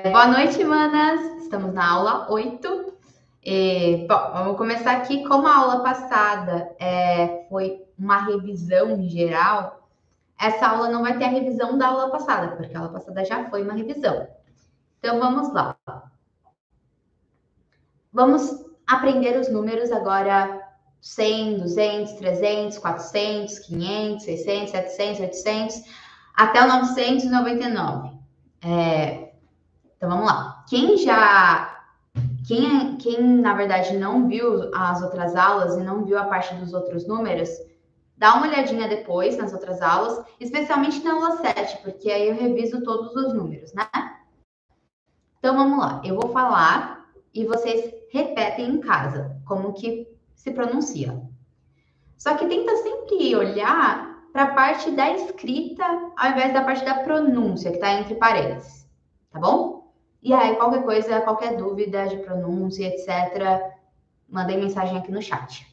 Boa noite, manas! Estamos na aula 8. Bom, vamos começar aqui. Como a aula passada foi uma revisão geral, essa aula não vai ter a revisão da aula passada, porque a aula passada já foi uma revisão. Então, vamos lá. Vamos aprender os números agora: 100, 200, 300, 400, 500, 600, 700, 800, até o 999. Então, vamos lá. Quem, na verdade, não viu as outras aulas e não viu a parte dos outros números, dá uma olhadinha depois nas outras aulas, especialmente na aula 7, porque aí eu reviso todos os números, né? Então, vamos lá. Eu vou falar e vocês repetem em casa como que se pronuncia. Só que tenta sempre olhar para a parte da escrita ao invés da parte da pronúncia, que está entre parênteses, tá bom? E aí, qualquer coisa, qualquer dúvida de pronúncia, etc., mandem mensagem aqui no chat.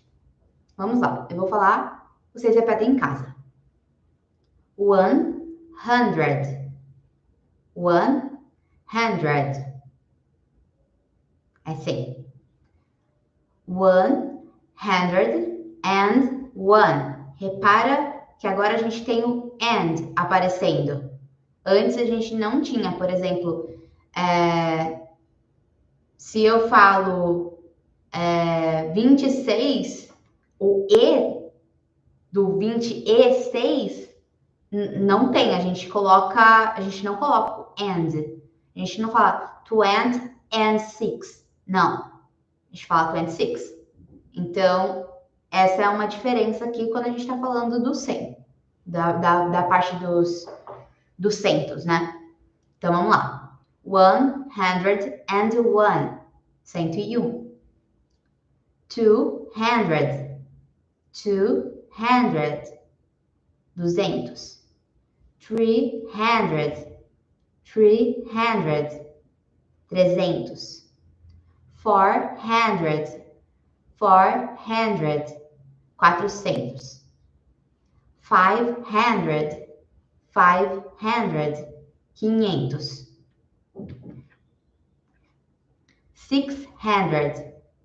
Vamos lá, eu vou falar, vocês repetem em casa. 100. 100. É 100. 101. Repara que agora a gente tem o and aparecendo. Antes a gente não tinha, por exemplo, se eu falo 26, o E do 20 e 6 não tem, a gente não coloca o and. A gente não fala 20 and 6. Não. A gente fala 26. Então, essa é uma diferença aqui quando a gente está falando do 100. Da parte dos centos, né? Então, vamos lá. 101. 101. 200. 200. 300. 300. 400. 400. 500. 500.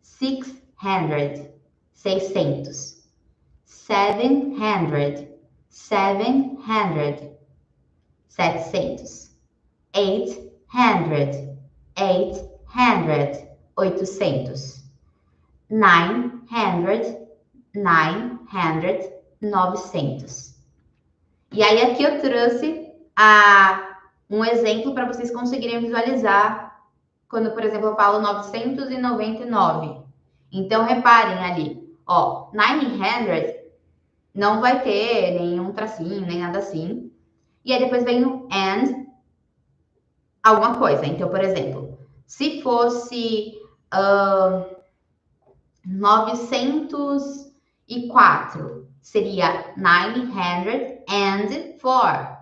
600. 600. 700. 700. 800. 800. 900. 900. E aí aqui eu trouxe um exemplo para vocês conseguirem visualizar quando, por exemplo, eu falo 999. Então, reparem ali, ó, 900 não vai ter nenhum tracinho, nem nada assim. E aí depois vem o and alguma coisa. Então, por exemplo, se fosse 904, seria 904.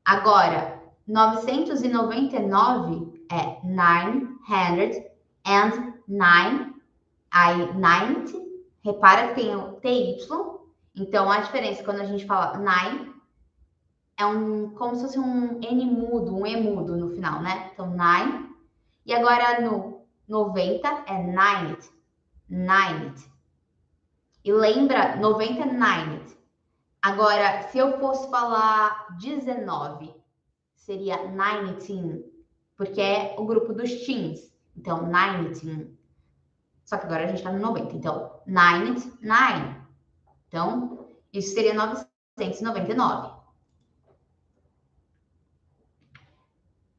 Agora, 999 é 909. Aí, 90, repara que tem o TY. Então, a diferença quando a gente fala 9 é como se fosse um N mudo, um E mudo no final, né? Então, 9. E agora no 90 é 90. 90. E lembra, 99. Agora, se eu fosse falar 19, seria 19, porque é o grupo dos teens. Então, 19. Só que agora a gente tá no 90. Então, 99. Então, isso seria 999.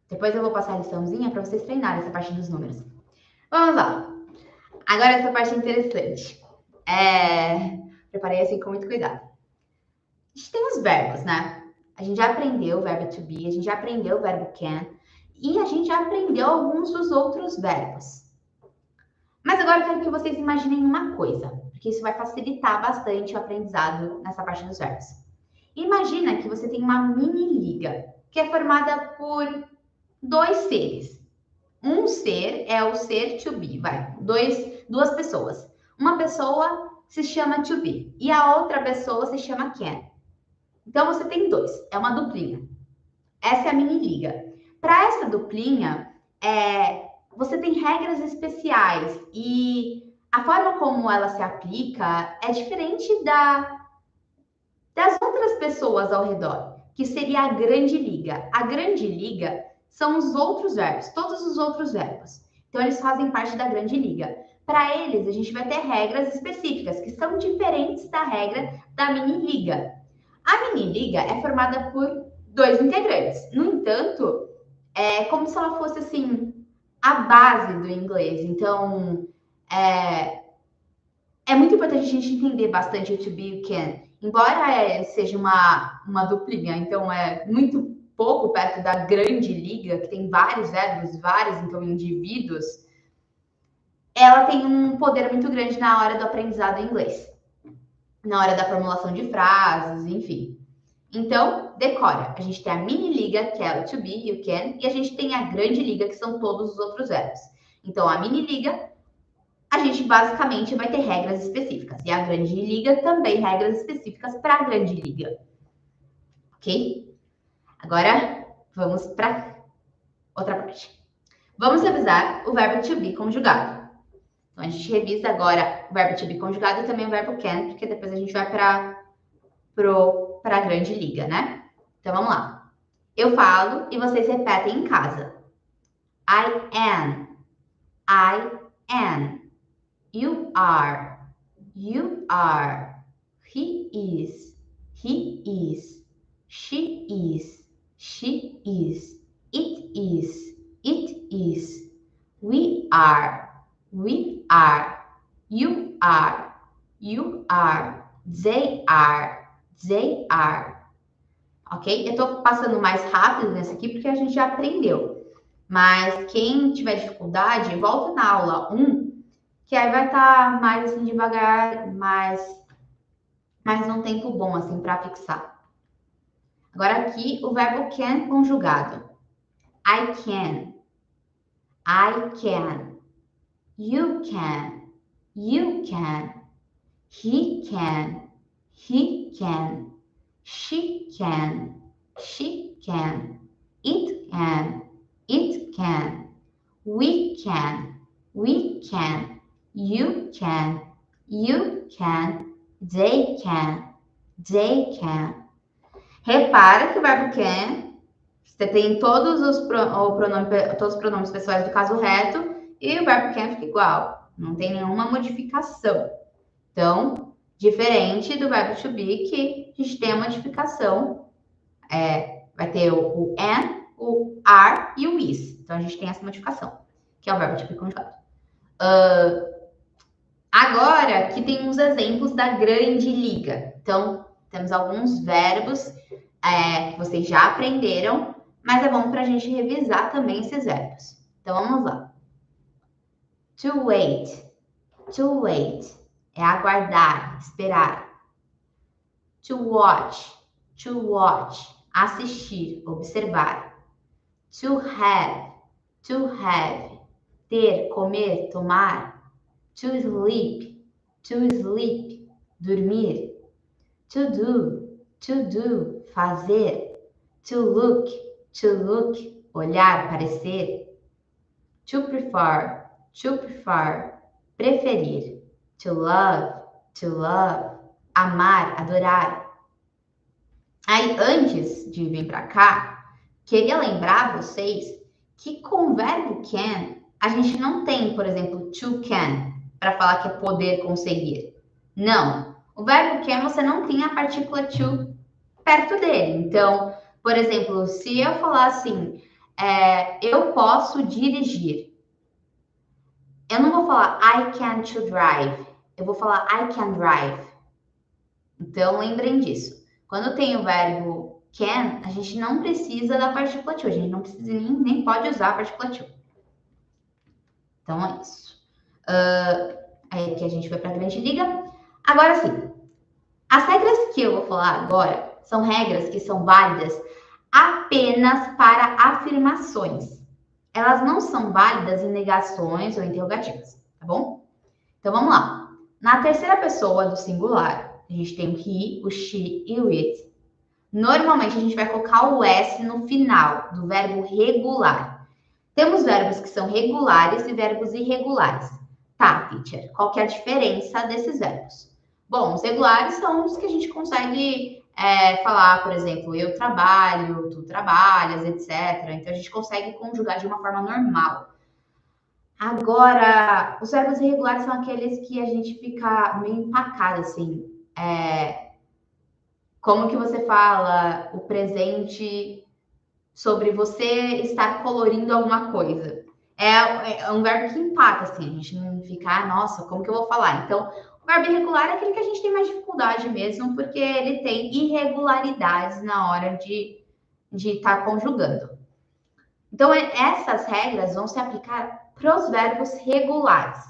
Depois eu vou passar a liçãozinha para vocês treinarem essa parte dos números. Vamos lá. Agora essa parte é interessante. Preparei assim com muito cuidado. A gente tem os verbos, né? A gente já aprendeu o verbo to be, a gente já aprendeu o verbo can e a gente já aprendeu alguns dos outros verbos. Mas agora eu quero que vocês imaginem uma coisa, porque isso vai facilitar bastante o aprendizado nessa parte dos verbos. Imagina que você tem uma mini liga, que é formada por dois seres. Um ser é o ser to be, duas pessoas. Uma pessoa se chama to be e a outra pessoa se chama can. Então, você tem dois, é uma duplinha. Essa é a mini liga. Para essa duplinha, você tem regras especiais e a forma como ela se aplica é diferente das outras pessoas ao redor, que seria a grande liga. A grande liga são os outros verbos, todos os outros verbos. Então, eles fazem parte da grande liga. Para eles, a gente vai ter regras específicas, que são diferentes da regra da mini-liga. A mini-liga é formada por 2 integrantes. No entanto, é como se ela fosse, assim, a base do inglês. Então, é muito importante a gente entender bastante o to be e o can. Embora seja uma duplinha, então é muito pouco perto da grande liga, que tem vários verbos, vários então indivíduos, ela tem um poder muito grande na hora do aprendizado em inglês, na hora da formulação de frases, enfim. Então, decora. A gente tem a mini liga, que é o to be e o can, e a gente tem a grande liga, que são todos os outros verbos. Então, a mini liga, a gente basicamente vai ter regras específicas. E a grande liga também regras específicas para a grande liga. Ok? Agora, vamos para outra parte. Vamos revisar o verbo to be conjugado. Então, a gente revisa agora o verbo to be conjugado e também o verbo can, porque depois a gente vai para a grande liga, né? Então, vamos lá. Eu falo e vocês repetem em casa. I am. I am. You are. You are. He is. He is. She is. She is. It is. It is. We are. We are. You are. You are. They are. They are. Ok? Eu tô passando mais rápido nesse aqui porque a gente já aprendeu. Mas quem tiver dificuldade, volta na aula 1, que aí vai estar mais assim devagar, mais num tempo bom assim para fixar. Agora aqui o verbo can conjugado. I can. I can. You can. You can. He can. He can. She can. She can. It can. It can. We can. We can. You can. You can. They can. They can. Repara que o verbo can, você tem todos os pronomes pessoais do caso reto e o verbo can fica igual. Não tem nenhuma modificação. Então, diferente do verbo to be, que a gente tem a modificação. Vai ter o am, o are e o is. Então, a gente tem essa modificação, que é o verbo to be conjugado. Agora, aqui tem uns exemplos da grande liga. Então, temos alguns verbos que vocês já aprenderam, mas é bom para a gente revisar também esses verbos. Então, vamos lá. To wait. To wait. É aguardar, esperar. To watch. To watch. Assistir, observar. To have. To have. Ter, comer, tomar. To sleep. To sleep. Dormir. To do, fazer. To look, olhar, parecer. To prefer, preferir. To love, amar, adorar. Aí, antes de vir para cá, queria lembrar vocês que com o verbo can, a gente não tem, por exemplo, to can, para falar que é poder conseguir. Não. O verbo can, você não tem a partícula to perto dele. Então, por exemplo, se eu falar assim, eu posso dirigir. Eu não vou falar I can to drive. Eu vou falar I can drive. Então, lembrem disso. Quando tem o verbo can, a gente não precisa da partícula to. A gente não precisa nem pode usar a partícula to. Então, é isso. Aí aqui a gente vai para a grande liga. Agora sim, as regras que eu vou falar agora são regras que são válidas apenas para afirmações. Elas não são válidas em negações ou interrogativas, tá bom? Então, vamos lá. Na terceira pessoa do singular, a gente tem o he, o she e o it. Normalmente, a gente vai colocar o S no final do verbo regular. Temos verbos que são regulares e verbos irregulares. Tá, teacher, qual que é a diferença desses verbos? Bom, os regulares são os que a gente consegue falar, por exemplo, eu trabalho, tu trabalhas, etc. Então, a gente consegue conjugar de uma forma normal. Agora, os verbos irregulares são aqueles que a gente fica meio empacado, assim. Como que você fala o presente sobre você estar colorindo alguma coisa? É um verbo que empaca, assim. A gente não fica, nossa, como que eu vou falar? Então, o verbo irregular é aquele que a gente tem mais dificuldade mesmo, porque ele tem irregularidades na hora de estar conjugando. Então, essas regras vão se aplicar para os verbos regulares.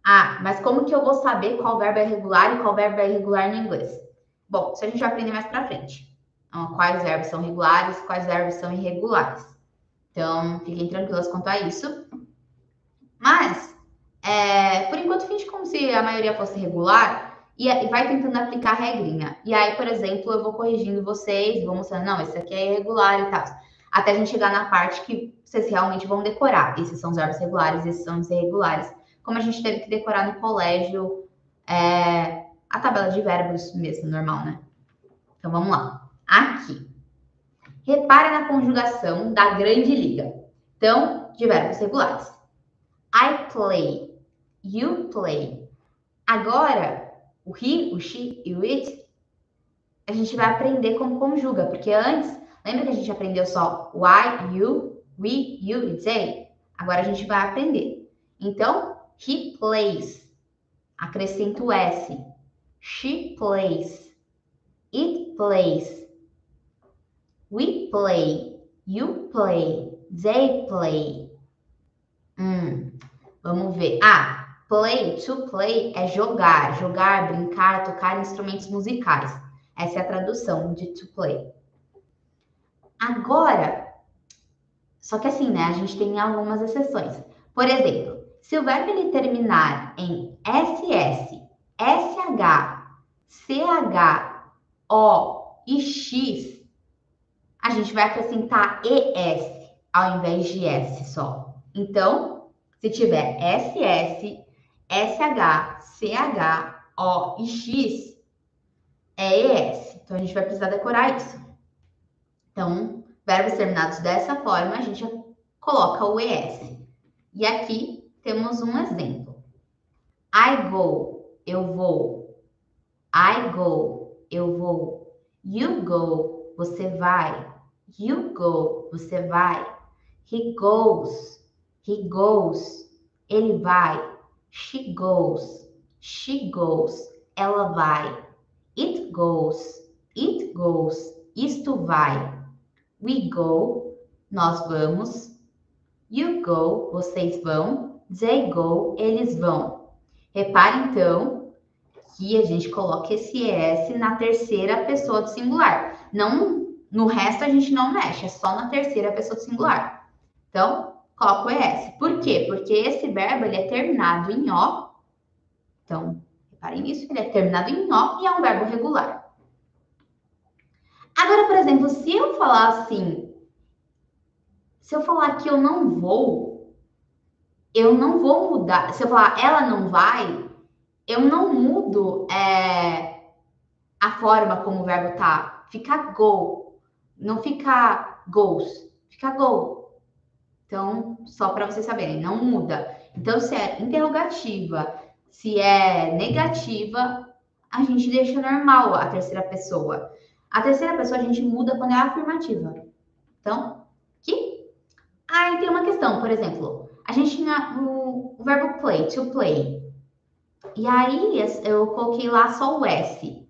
Ah, mas como que eu vou saber qual verbo é regular e qual verbo é irregular no inglês? Bom, isso a gente vai aprender mais para frente. Então, quais verbos são regulares, quais verbos são irregulares. Então, fiquem tranquilas quanto a isso. Mas, por enquanto, finge como se a maioria fosse regular e vai tentando aplicar a regrinha. E aí, por exemplo, eu vou corrigindo vocês, vou mostrando, não, esse aqui é irregular e tal. Até a gente chegar na parte que vocês realmente vão decorar. Esses são os verbos regulares, esses são os irregulares. Como a gente teve que decorar no colégio, a tabela de verbos mesmo, normal, né? Então, vamos lá. Aqui. Repara na conjugação da grande liga. Então, de verbos regulares. I play. You play. Agora, o he, o she e o it, a gente vai aprender como conjuga, porque antes, lembra que a gente aprendeu só o I, you, we, you e they? Agora a gente vai aprender. Então, he plays. Acrescento S. She plays. It plays. We play. You play. They play. Vamos ver. Play, to play é jogar. Jogar, brincar, tocar instrumentos musicais. Essa é a tradução de to play. Agora, só que assim, né? A gente tem algumas exceções. Por exemplo, se o verbo ele terminar em SS, SH, CH, O e X, a gente vai acrescentar ES ao invés de S só. Então, se tiver SS, SH, CH, O e X, é ES. Então, a gente vai precisar decorar isso. Então, verbos terminados dessa forma, a gente coloca o ES. E aqui temos um exemplo. I go, eu vou. I go, eu vou. You go, você vai. You go, você vai. He goes, ele vai. She goes, ela vai. It goes, isto vai. We go, nós vamos. You go, vocês vão. They go, eles vão. Repare, então, que a gente coloca esse S na terceira pessoa do singular. Não, no resto a gente não mexe, é só na terceira pessoa do singular. Então, coloca o ES. Por quê? Porque esse verbo ele é terminado em O. Então, reparem nisso, ele é terminado em O e é um verbo regular. Agora, por exemplo, se eu falar assim, se eu falar que eu não vou mudar. Se eu falar ela não vai, eu não mudo a forma como o verbo tá. Fica go. Não fica goes. Fica go. Então, só para vocês saberem, não muda. Então, se é interrogativa, se é negativa, a gente deixa normal a terceira pessoa. A terceira pessoa a gente muda quando é afirmativa. Então, aqui. Aí tem uma questão, por exemplo, a gente tinha o verbo play, to play. E aí eu coloquei lá só o S.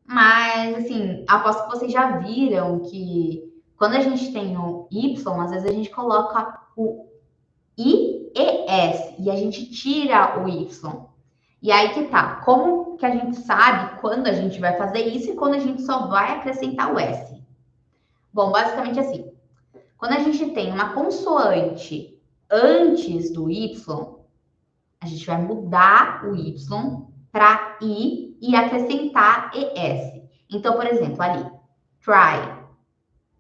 Mas, assim, aposto que vocês já viram que quando a gente tem o Y, às vezes a gente coloca o I e S. E a gente tira o Y. E aí que tá. Como que a gente sabe quando a gente vai fazer isso e quando a gente só vai acrescentar o S? Bom, basicamente assim. Quando a gente tem uma consoante antes do Y, a gente vai mudar o Y para I e acrescentar ES. Então, por exemplo, ali, try.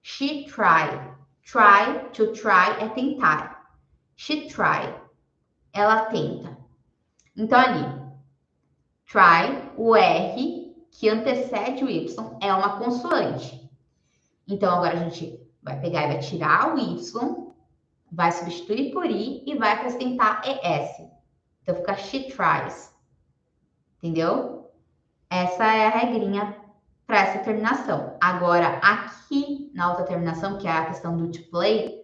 She tried. Try, to try é tentar. She try, ela tenta. Então, ali, try, o R que antecede o Y é uma consoante. Então, agora a gente vai pegar e vai tirar o Y, vai substituir por I e vai acrescentar ES. Então, fica she tries. Entendeu? Essa é a regrinha para essa terminação. Agora, aqui na outra terminação, que é a questão do to play,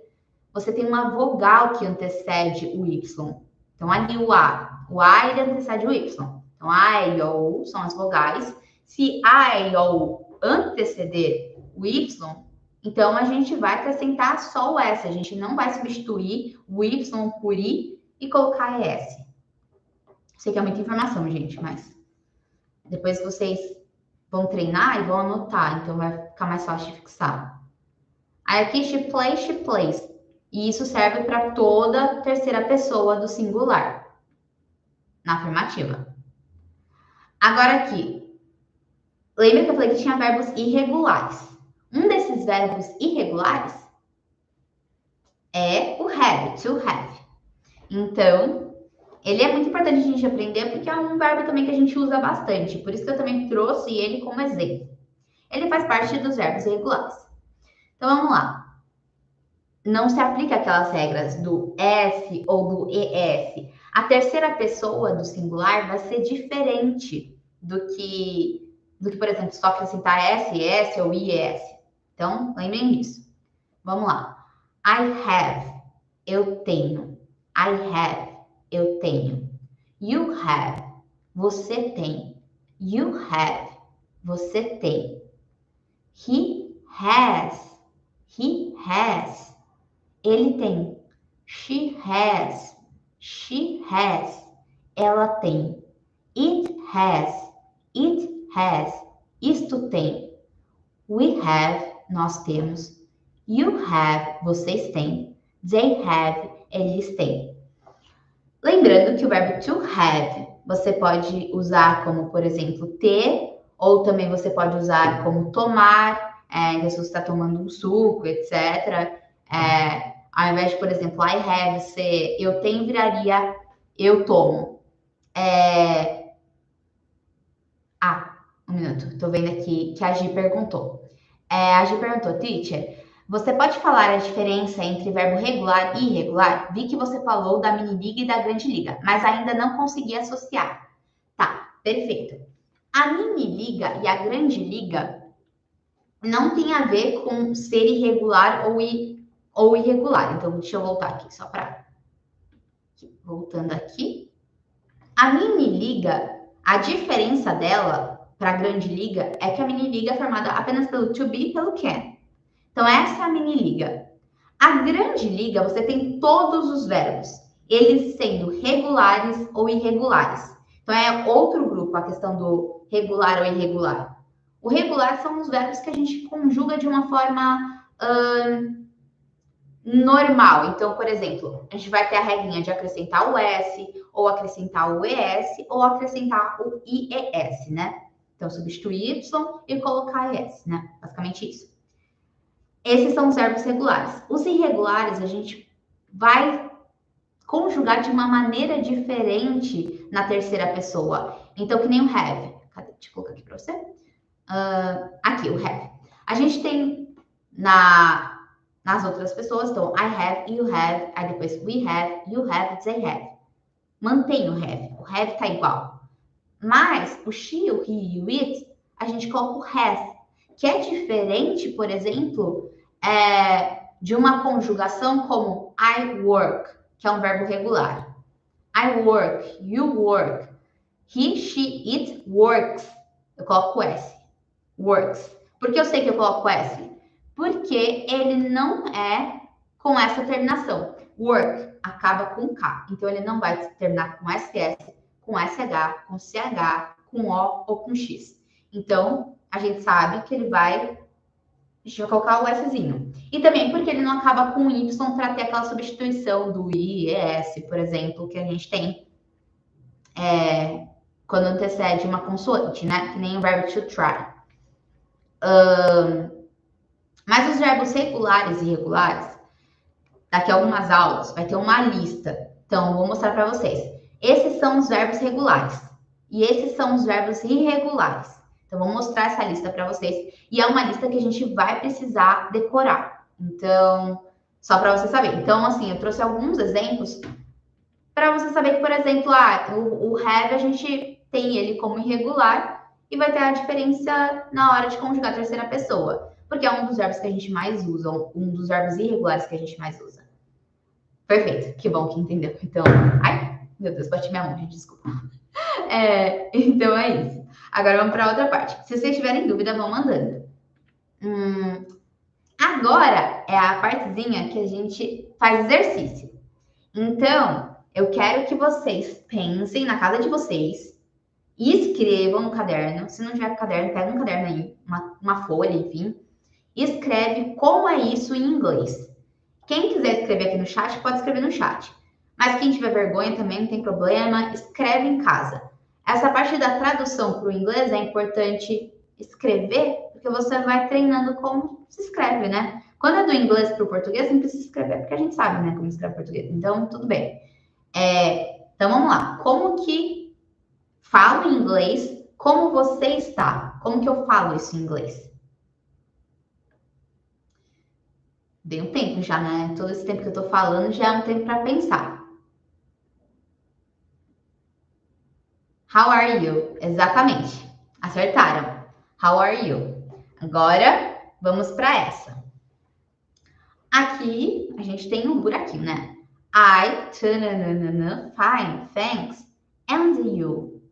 você tem uma vogal que antecede o Y. Então, ali o A. O A, ele antecede o Y. Então, A, E, O são as vogais. Se A, E, O anteceder o Y, então a gente vai acrescentar só o S. A gente não vai substituir o Y por I e colocar ES. Sei que é muita informação, gente, mas depois vocês vão treinar e vão anotar, então vai ficar mais fácil de fixar. Aí aqui, she plays. E isso serve para toda terceira pessoa do singular. Na afirmativa. Agora aqui, lembra que eu falei que tinha verbos irregulares. Um desses verbos irregulares é o have, to have. Então, ele é muito importante a gente aprender porque é um verbo também que a gente usa bastante. Por isso que eu também trouxe ele como exemplo. Ele faz parte dos verbos irregulares. Então, vamos lá. Não se aplica aquelas regras do S ou do ES. A terceira pessoa do singular vai ser diferente do que por exemplo, só acrescentar S, ES ou IES. Então, lembrem disso. Vamos lá. I have, eu tenho. I have, eu tenho. You have, você tem. You have, você tem. He has, ele tem. She has, ela tem. It has, isto tem. We have, nós temos. You have, vocês têm. They have, eles têm. Lembrando que o verbo to have você pode usar como, por exemplo, ter, ou também você pode usar como tomar, então se você está tomando um suco, etc. Ao invés de, por exemplo, I have ser eu tenho, viraria eu tomo. Um minuto, estou vendo aqui que a Gi perguntou. A Gi perguntou, teacher, você pode falar a diferença entre verbo regular e irregular? Vi que você falou da mini liga e da grande liga, mas ainda não consegui associar. Tá, perfeito. A mini liga e a grande liga não tem a ver com ser irregular ou irregular. Então, deixa eu voltar aqui só para... Voltando aqui. A mini liga, a diferença dela para a grande liga é que a mini liga é formada apenas pelo to be e pelo can. Então, essa é a mini liga. A grande liga, você tem todos os verbos, eles sendo regulares ou irregulares. Então, é outro grupo, a questão do regular ou irregular. O regular são os verbos que a gente conjuga de uma forma normal. Então, por exemplo, a gente vai ter a regrinha de acrescentar o S, ou acrescentar o ES, ou acrescentar o IES, né? Então, substituir Y e colocar ES, né? Basicamente isso. Esses são os verbos regulares. Os irregulares, a gente vai conjugar de uma maneira diferente na terceira pessoa. Então, que nem o have. Cadê? Deixa eu colocar aqui para você. Aqui, o have. A gente tem nas outras pessoas, então, I have, you have, aí depois we have, you have, they have. Mantém o have. O have tá igual. Mas o she, o he e o it, a gente coloca o has, que é diferente, por exemplo, de uma conjugação como I work, que é um verbo regular. I work, you work, he, she, it works. Eu coloco o S. Works. Por que eu sei que eu coloco o S? Porque ele não é com essa terminação. Work acaba com K. Então, ele não vai terminar com SS, com SH, com CH, com O ou com X. Então, a gente sabe que ele vai... Deixa eu colocar o Szinho. E também porque ele não acaba com Y para ter aquela substituição do I e S, por exemplo, que a gente tem quando antecede uma consoante, né? Que nem o verbo to try. Mas os verbos regulares e irregulares, daqui a algumas aulas, vai ter uma lista. Então, eu vou mostrar para vocês. Esses são os verbos regulares. E esses são os verbos irregulares. Então, vou mostrar essa lista para vocês. E é uma lista que a gente vai precisar decorar. Então, só para você saber. Então, assim, eu trouxe alguns exemplos para você saber que, por exemplo, o have a gente tem ele como irregular e vai ter a diferença na hora de conjugar a terceira pessoa. Porque é um dos verbos que a gente mais usa, um dos verbos irregulares que a gente mais usa. Perfeito, que bom que entendeu. Então, ai, meu Deus, bati minha mão, gente, desculpa. Então é isso. Agora vamos para outra parte. Se vocês tiverem dúvida, vão mandando. Agora é a partezinha que a gente faz exercício. Então, eu quero que vocês pensem na casa de vocês e escrevam no caderno. Se não tiver caderno, pega um caderno aí, uma folha, enfim. E escreve como é isso em inglês. Quem quiser escrever aqui no chat, pode escrever no chat. Mas quem tiver vergonha também, não tem problema, escreve em casa. Essa parte da tradução para o inglês é importante escrever, porque você vai treinando como se escreve, né? Quando é do inglês para o português, não precisa escrever, porque a gente sabe, né, como escreve português. Então, tudo bem. Então, vamos lá. Como que falo em inglês? Como você está? Como que eu falo isso em inglês? Dei um tempo já, né? Todo esse tempo que eu tô falando já é um tempo para pensar. How are you? Exatamente. Acertaram. How are you? Agora, vamos para essa. Aqui, a gente tem um buraquinho, né? Fine, thanks. And you?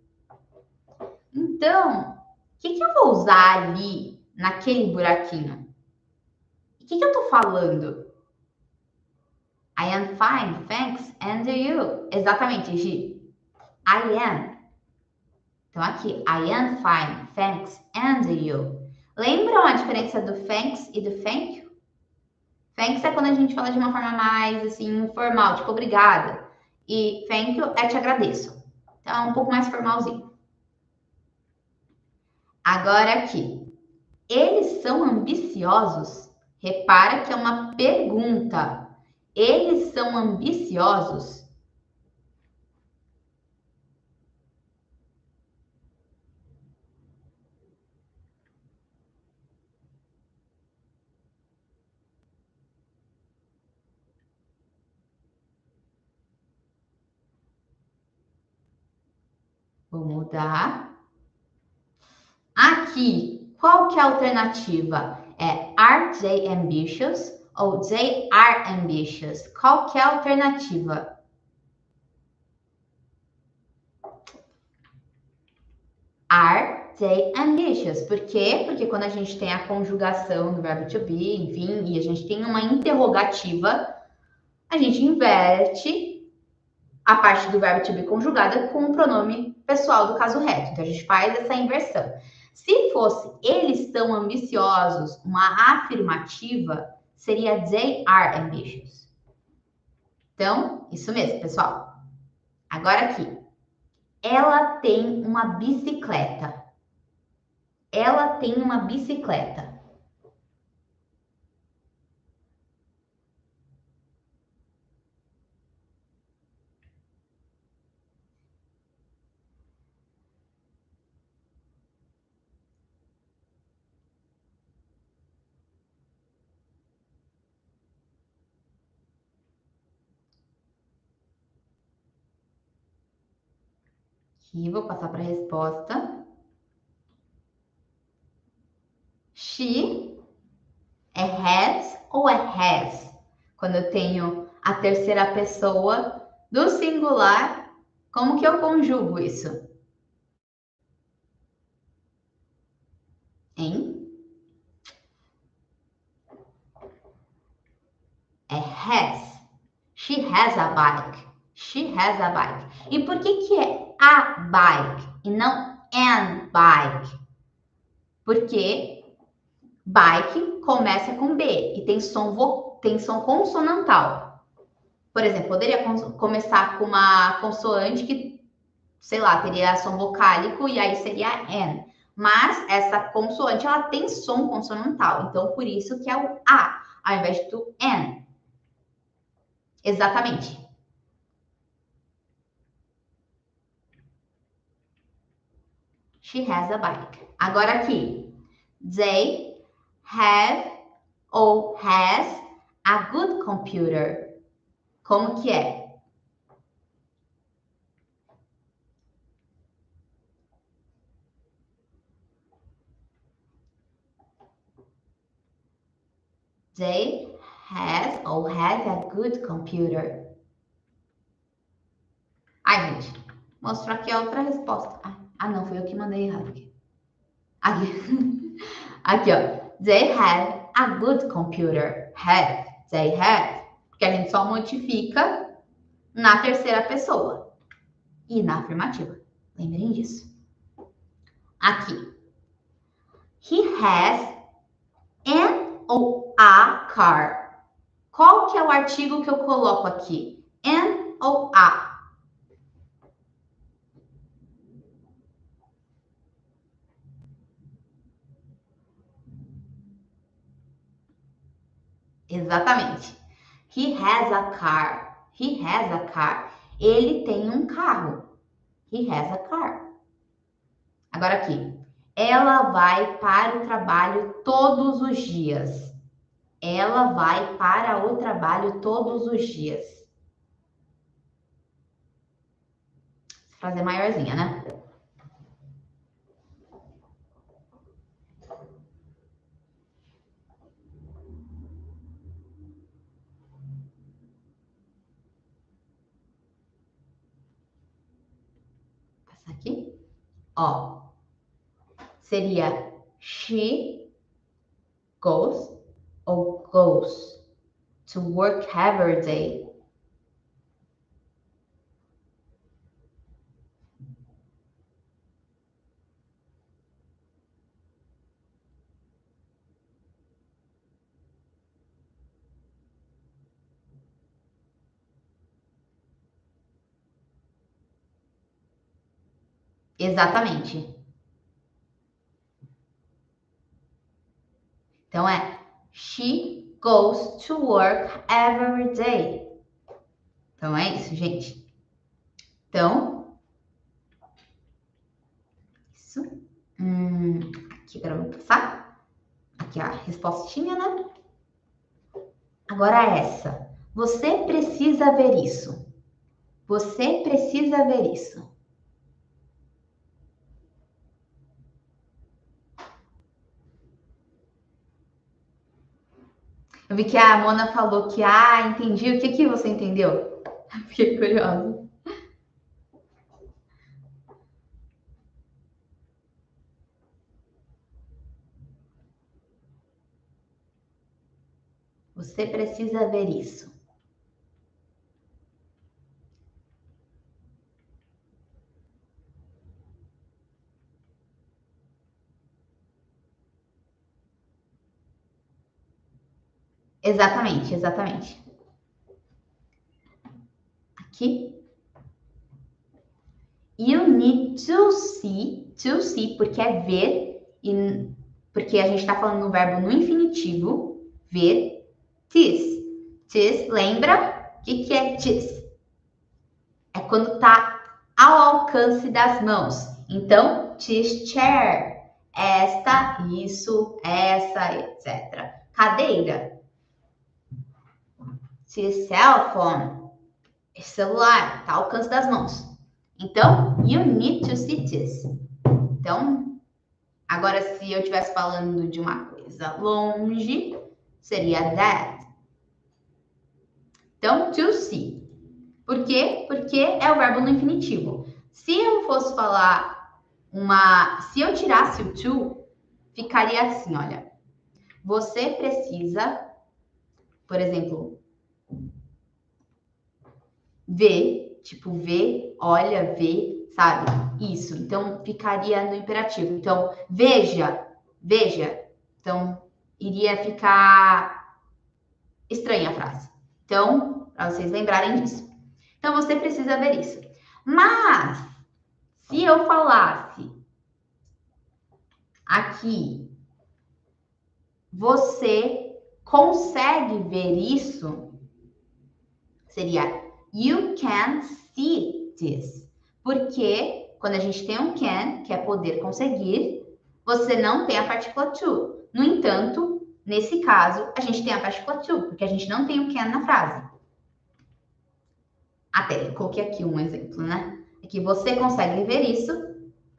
Então, o que eu vou usar ali, naquele buraquinho? O que eu tô falando? I am fine, thanks. And you? Exatamente, Gi. I am. Então, aqui, I am fine, thanks, and you. Lembram a diferença do thanks e do thank you? Thanks é quando a gente fala de uma forma mais, assim, informal, tipo, obrigada. E thank you é te agradeço. Então, é um pouco mais formalzinho. Agora aqui, eles são ambiciosos? Repara que é uma pergunta. Eles são ambiciosos? Vou mudar. Aqui, qual que é a alternativa? É are they ambitious ou they are ambitious? Qual que é a alternativa? Are they ambitious? Por quê? Porque quando a gente tem a conjugação do verbo to be, enfim, e a gente tem uma interrogativa, a gente inverte a parte do verbo to be conjugada com o pronome pessoal do caso reto. Então, a gente faz essa inversão. Se fosse eles são ambiciosos, uma afirmativa, seria they are ambitious. Então, isso mesmo, pessoal. Agora aqui. Ela tem uma bicicleta. Ela tem uma bicicleta. Aqui, vou passar para a resposta. She é has ou é has? Quando eu tenho a terceira pessoa do singular, como que eu conjugo isso? Hein? É has. She has a bike. She has a bike. E por que é a bike e não an bike? Porque bike começa com B e tem som consonantal. Por exemplo, poderia começar com uma consoante que, sei lá, teria som vocálico e aí seria N. Mas essa consoante, ela tem som consonantal. Então, por isso que é o A, ao invés do N. Exatamente. She has a bike. Agora aqui. They have ou has a good computer. Como que é? They has ou have a good computer. Ai, gente, mostrar aqui a outra resposta. Ah, não, foi eu que mandei errado aqui. Aqui, ó. They have a good computer. Have. They have. Porque a gente só modifica na terceira pessoa. E na afirmativa. Lembrem disso. Aqui. He has an ou a car. Qual que é o artigo que eu coloco aqui? An ou a? Exatamente. He has a car. He has a car. Ele tem um carro. He has a car. Agora aqui. Ela vai para o trabalho todos os dias. Ela vai para o trabalho todos os dias. Essa frase é maiorzinha, né? Passa aqui. Ó. Seria she goes ou goes to work every day. Exatamente. Então é she goes to work every day. Então é isso, gente. Então, isso. Aqui agora eu vou passar. Aqui a respostinha, né? Agora essa. Você precisa ver isso. Você precisa ver isso. Eu vi que a Mona falou que, entendi. O que você entendeu? Fiquei curiosa. Você precisa ver isso. Exatamente, exatamente. Aqui. You need to see, porque é ver, porque a gente está falando no verbo no infinitivo, ver, this. This, lembra? O que é this? É quando está ao alcance das mãos. Então, this chair, esta, isso, essa, etc. Cadeira. This cell phone, celular, está ao alcance das mãos. Então, you need to see this. Então, agora se eu estivesse falando de uma coisa longe, seria that. Então, to see. Por quê? Porque é o verbo no infinitivo. Se eu fosse falar se eu tirasse o to, ficaria assim, olha. Você precisa, por exemplo, ver, tipo ver, olha, ver, sabe? Isso. Então, ficaria no imperativo. Então, veja. Então, iria ficar estranha a frase. Então, para vocês lembrarem disso. Então, você precisa ver isso. Mas, se eu falasse aqui, você consegue ver isso? Seria you can see this. Porque quando a gente tem um can, que é poder conseguir, você não tem a partícula to. No entanto, nesse caso, a gente tem a partícula to, porque a gente não tem o can na frase. Até coloquei aqui um exemplo, né? É que você consegue ver isso,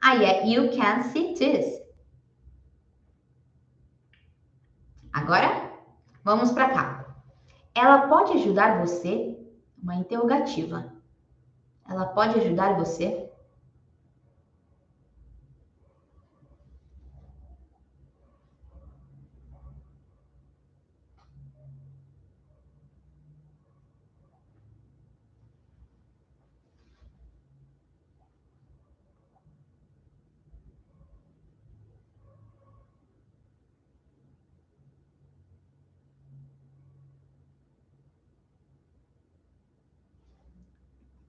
aí é you can see this. Agora, vamos para cá. Ela pode ajudar você? Uma interrogativa. Ela pode ajudar você?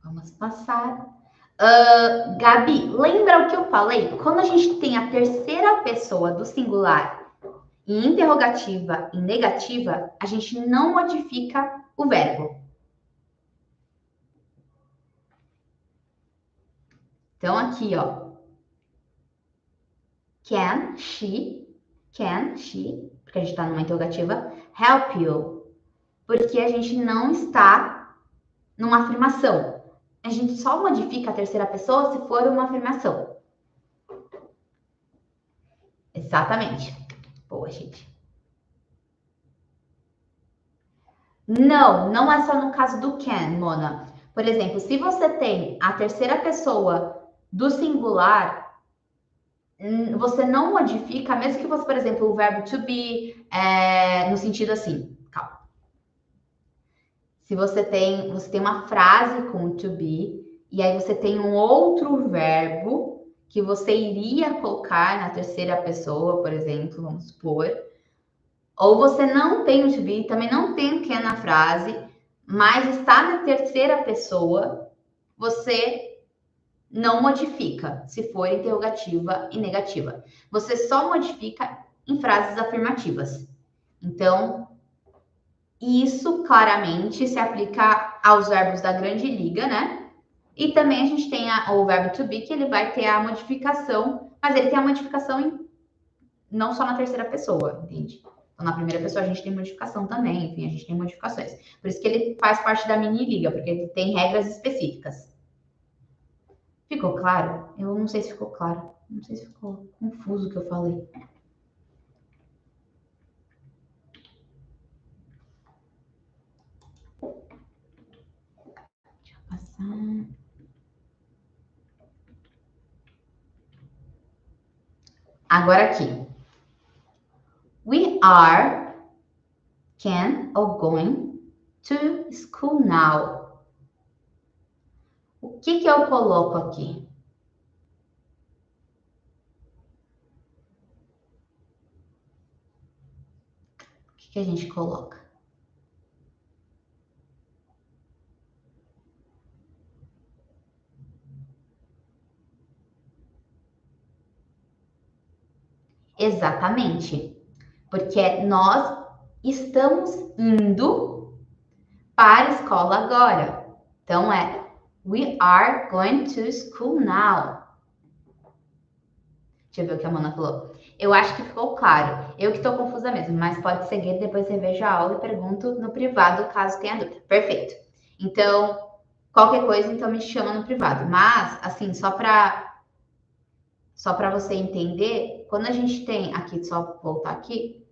Vamos passar. Gabi, lembra o que eu falei? Quando a gente tem a terceira pessoa do singular em interrogativa e negativa, a gente não modifica o verbo. Então, aqui, ó. Can she, porque a gente está numa interrogativa, help you? Porque a gente não está numa afirmação. A gente só modifica a terceira pessoa se for uma afirmação. Exatamente. Boa, gente. Não, não é só no caso do can, Mona. Por exemplo, se você tem a terceira pessoa do singular, você não modifica, mesmo que você, por exemplo, o verbo to be, no sentido assim, calma. Se você tem uma frase com to be, e aí você tem um outro verbo que você iria colocar na terceira pessoa, por exemplo, vamos supor, ou você não tem o to be, também não tem o can na frase, mas está na terceira pessoa, você não modifica se for interrogativa e negativa. Você só modifica em frases afirmativas. Então, isso claramente se aplica aos verbos da grande liga, né? E também a gente tem o verbo to be, que ele vai ter a modificação, mas ele tem a modificação não só na terceira pessoa, entende? Então, na primeira pessoa a gente tem modificação também, enfim, a gente tem modificações. Por isso que ele faz parte da mini liga, porque ele tem regras específicas. Ficou claro? Eu não sei se ficou claro. Não sei se ficou confuso o que eu falei. Deixa eu passar. Agora aqui. We are, can ou going to school now. O que eu coloco aqui? O que a gente coloca? Exatamente. Porque nós estamos indo para a escola agora. Então é we are going to school now. Deixa eu ver o que a Mona falou. Eu acho que ficou claro. Eu que estou confusa mesmo, mas pode seguir, depois você veja a aula e pergunto no privado, caso tenha dúvida. Perfeito. Então, qualquer coisa, então me chama no privado. Mas, assim, só para você entender, quando a gente tem aqui, só voltar aqui,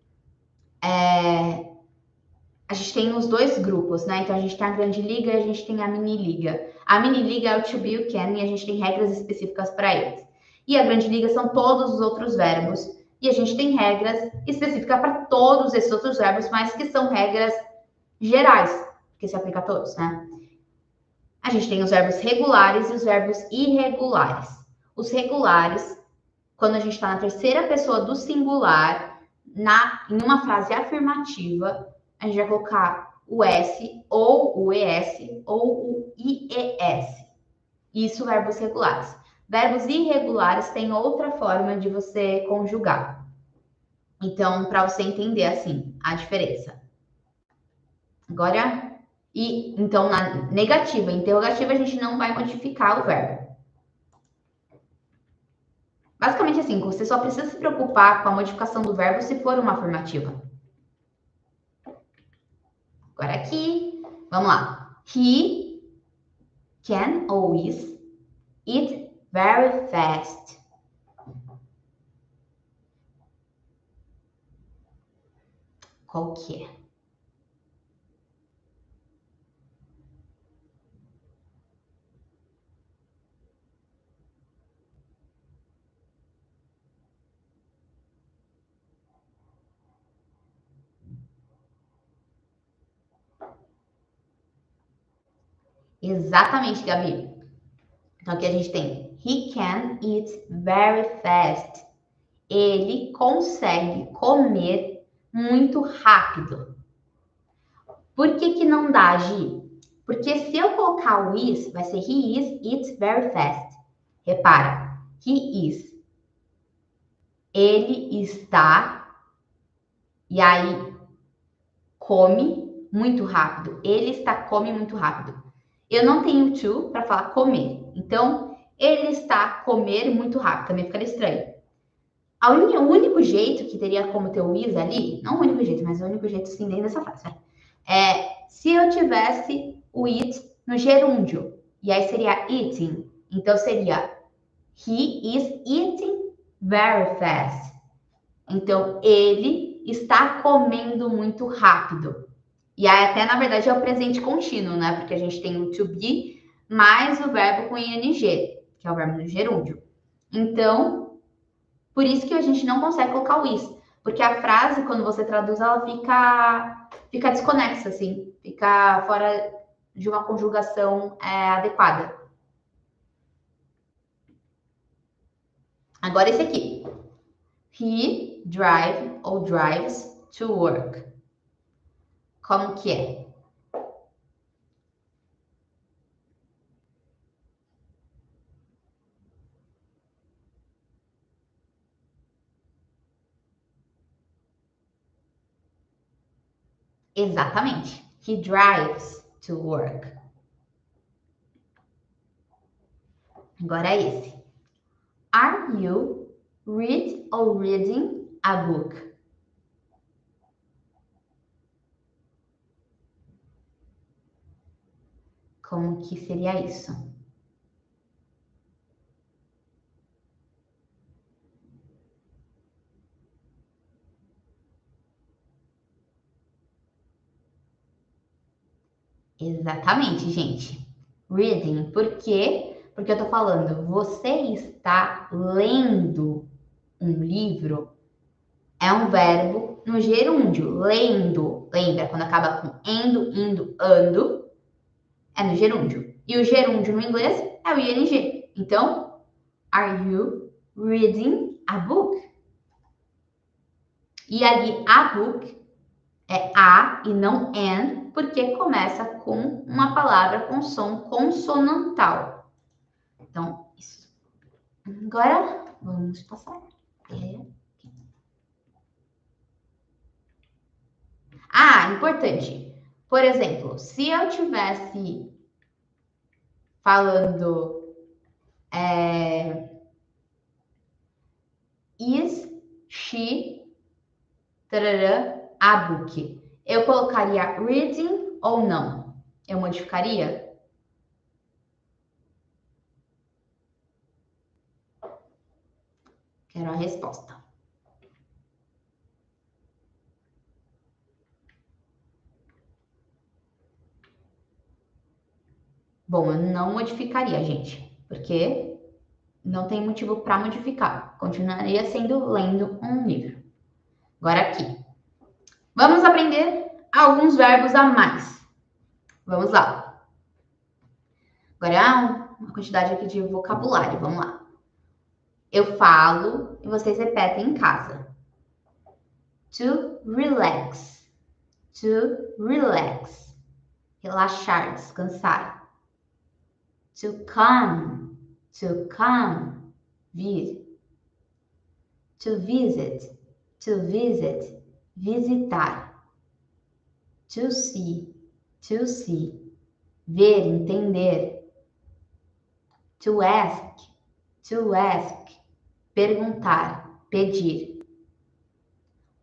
a gente tem os dois grupos, né? Então, a gente tem a grande liga e a gente tem a mini liga. A mini liga é o to be, o can, e a gente tem regras específicas para eles. E a grande liga são todos os outros verbos. E a gente tem regras específicas para todos esses outros verbos, mas que são regras gerais, que se aplica a todos, né? A gente tem os verbos regulares e os verbos irregulares. Os regulares, quando a gente está na terceira pessoa do singular, em uma frase afirmativa, a gente vai colocar o S, ou o ES, ou o IES. Isso, verbos regulares. Verbos irregulares têm outra forma de você conjugar. Então, para você entender assim a diferença. Agora, então na negativa, interrogativa, a gente não vai modificar o verbo. Basicamente assim, você só precisa se preocupar com a modificação do verbo se for uma afirmativa. Agora aqui, vamos lá. He can always eat very fast. Qual que é? Exatamente, Gabi. Então aqui a gente tem he can eat very fast. Ele consegue comer muito rápido. Por que não dá, Gi? Porque se eu colocar o is, vai ser he is eats very fast. Repara, he is. Ele está, e aí come muito rápido. Ele está, come muito rápido. Eu não tenho to para falar comer. Então, ele está comer muito rápido. Também ficaria estranho. O único jeito que teria como ter o is ali, não o único jeito, mas o único jeito sim dentro dessa frase, né? É se eu tivesse o it no gerúndio. E aí seria eating. Então seria he is eating very fast. Então ele está comendo muito rápido. E aí até na verdade é o presente contínuo, né? Porque a gente tem o to be mais o verbo com ing, que é o verbo no gerúndio. Então, por isso que a gente não consegue colocar o is. Porque a frase, quando você traduz, ela fica desconexa, assim. Fica fora de uma conjugação adequada. Agora esse aqui. He drive ou drives to work. Como que é? Exatamente. He drives to work. Agora esse. Are you read or reading a book? Como que seria isso? Exatamente, gente. Reading. Por quê? Porque eu tô falando, você está lendo um livro, é um verbo no gerúndio. Lendo. Lembra? Quando acaba com endo, indo, ando, é no gerúndio. E o gerúndio no inglês é o ing. Então, are you reading a book? E ali, a book é a e não an, porque começa com uma palavra com som consonantal. Então, isso. Agora, vamos passar. Importante. Por exemplo, se eu tivesse falando is she a book, eu colocaria reading ou não? Eu modificaria? Quero a resposta. Bom, eu não modificaria, gente, porque não tem motivo para modificar. Continuaria sendo lendo um livro. Agora aqui. Vamos aprender alguns verbos a mais. Vamos lá. Agora é uma quantidade aqui de vocabulário. Vamos lá. Eu falo e vocês repetem em casa. To relax. To relax. Relaxar, descansar. To come. To come, vir. To visit, visitar. To see, ver, entender. To ask, perguntar, pedir.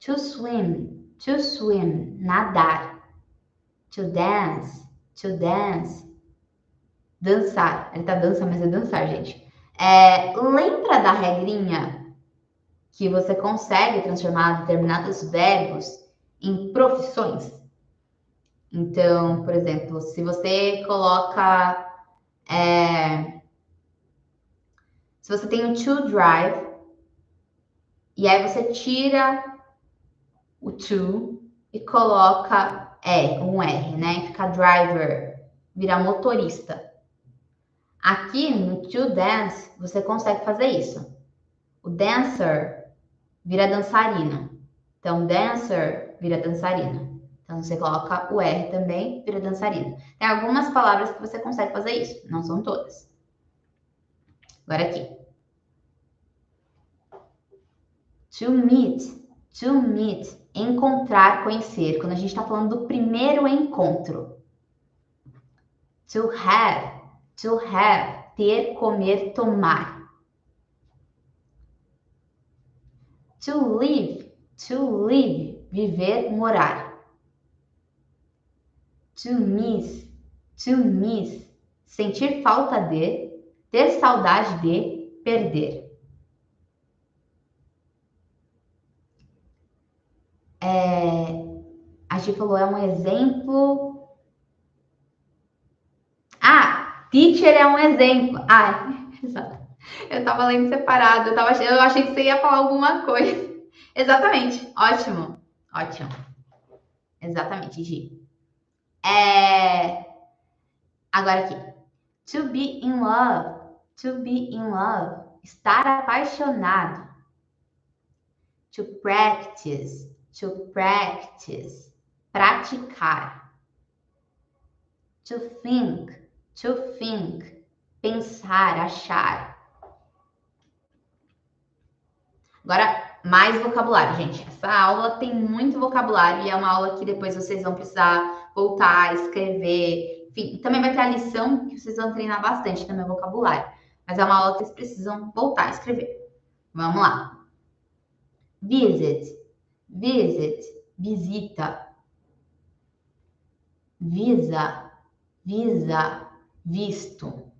To swim, nadar. To dance, dançar. Ele tá dançando, mas é dançar, gente. Lembra da regrinha que você consegue transformar determinados verbos em profissões? Então, por exemplo, se você coloca... se você tem o to drive, e aí você tira o to e coloca um R, né? E fica driver, vira motorista. Aqui no to dance, você consegue fazer isso. O dancer vira dançarina. Então, dancer vira dançarina. Então, você coloca o R também, vira dançarina. Tem algumas palavras que você consegue fazer isso, não são todas. Agora aqui. To meet, encontrar, conhecer. Quando a gente está falando do primeiro encontro. To have, ter, comer, tomar. To live, viver, morar. To miss, sentir falta de, ter saudade de, perder. A gente falou, é um exemplo. Teacher é um exemplo. Exato. Eu tava lendo separado, eu achei que você ia falar alguma coisa. Exatamente, ótimo. Exatamente, Gi. Agora aqui. To be in love, estar apaixonado. To practice, praticar. To think, pensar, achar. Agora, mais vocabulário, gente. Essa aula tem muito vocabulário e é uma aula que depois vocês vão precisar voltar, escrever. Enfim, também vai ter a lição que vocês vão treinar bastante também o vocabulário. Mas é uma aula que vocês precisam voltar a escrever. Vamos lá. Visit, visita. Visa, visto.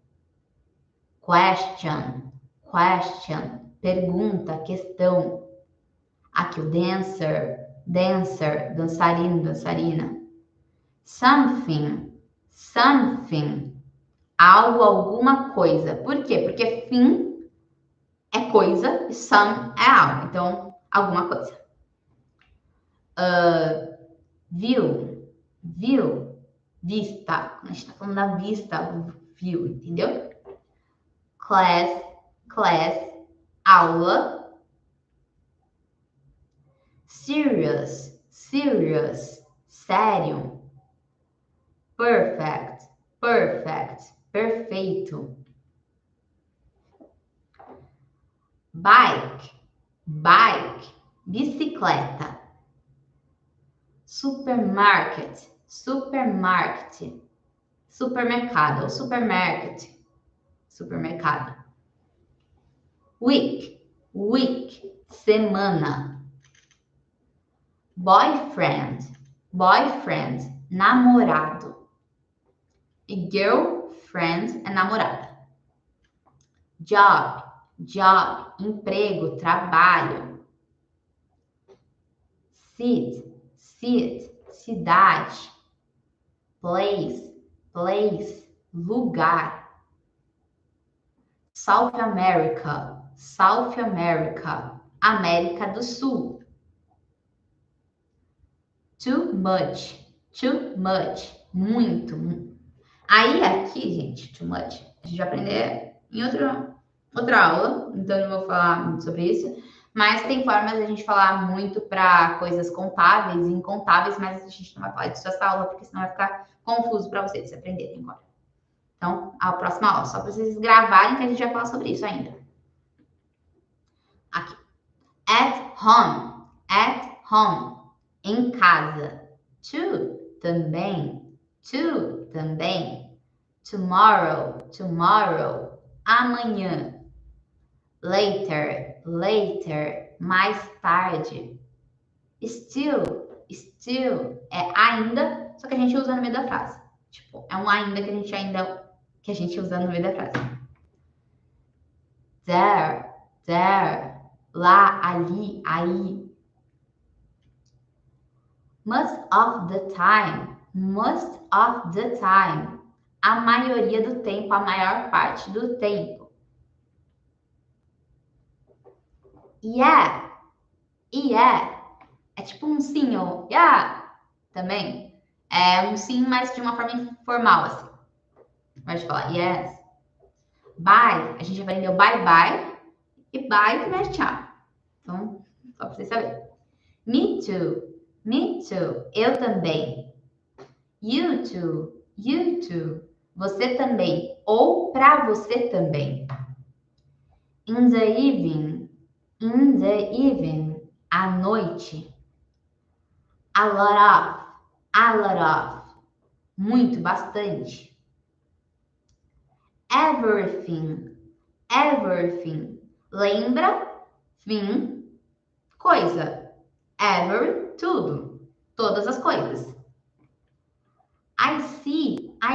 Question, pergunta, questão. Aqui o dancer, dançarino, dançarina. Something, algo, alguma coisa. Por quê? Porque thing é coisa e some é algo. Então, alguma coisa. View, vista. Quando a gente tá falando da vista, view, entendeu? Class, aula. Serious, sério. Perfect, perfeito. Bike, bicicleta. Supermarket, supermercado ou supermercado. Week, semana. Boyfriend, namorado. E girlfriend é namorada. Job, emprego, trabalho. City, cidade. Place, lugar. South America, América do Sul. Too much, muito. Aí aqui, gente, too much, a gente vai aprender em outra aula, então eu não vou falar muito sobre isso, mas tem formas de a gente falar muito para coisas contáveis e incontáveis, mas a gente não vai falar disso nessa aula, porque senão vai ficar confuso para vocês aprenderem agora. Então, a próxima aula, só para vocês gravarem que a gente vai falar sobre isso ainda. Aqui. At home. At home. Em casa. To, também. To, também. Tomorrow, tomorrow. Amanhã. Later, later. Mais tarde. Still, still. É ainda, só que a gente usa no meio da frase. Tipo, é um ainda que a gente usa no meio da frase. There, there. Lá, ali, aí. Most of the time. Most of the time. A maioria do tempo, a maior parte do tempo. Yeah. Yeah. É tipo um sim ou yeah também. É um sim, mas de uma forma informal, assim. Pode falar yes. Bye. A gente já aprendeu bye bye. E bye que vai tchau. Então, só pra vocês saberem. Me too. Me too. Eu também. You too. You too. Você também. Ou pra você também. In the evening. In the evening. À noite. A lot of. A lot of. Muito, bastante. Everything. Everything. Lembra? Fim. Coisa. Every. Tudo. Todas as coisas. I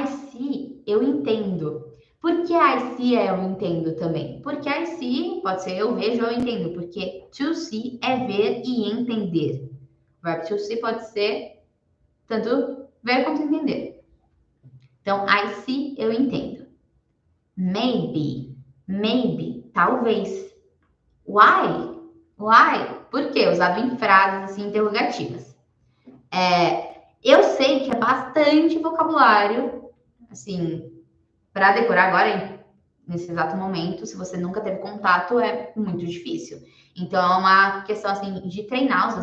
see, eu entendo. Por que I see é eu entendo também? Porque I see pode ser eu vejo ou eu entendo, porque to see é ver e entender. O verbo to see pode ser tanto ver quanto entender. Então, I see, eu entendo. Maybe, maybe, talvez. Why? Why? Por quê? Usado em frases assim, interrogativas. Eu sei que é bastante vocabulário, assim, para decorar agora, nesse exato momento, se você nunca teve contato, é muito difícil. Então, é uma questão, assim, de treinar os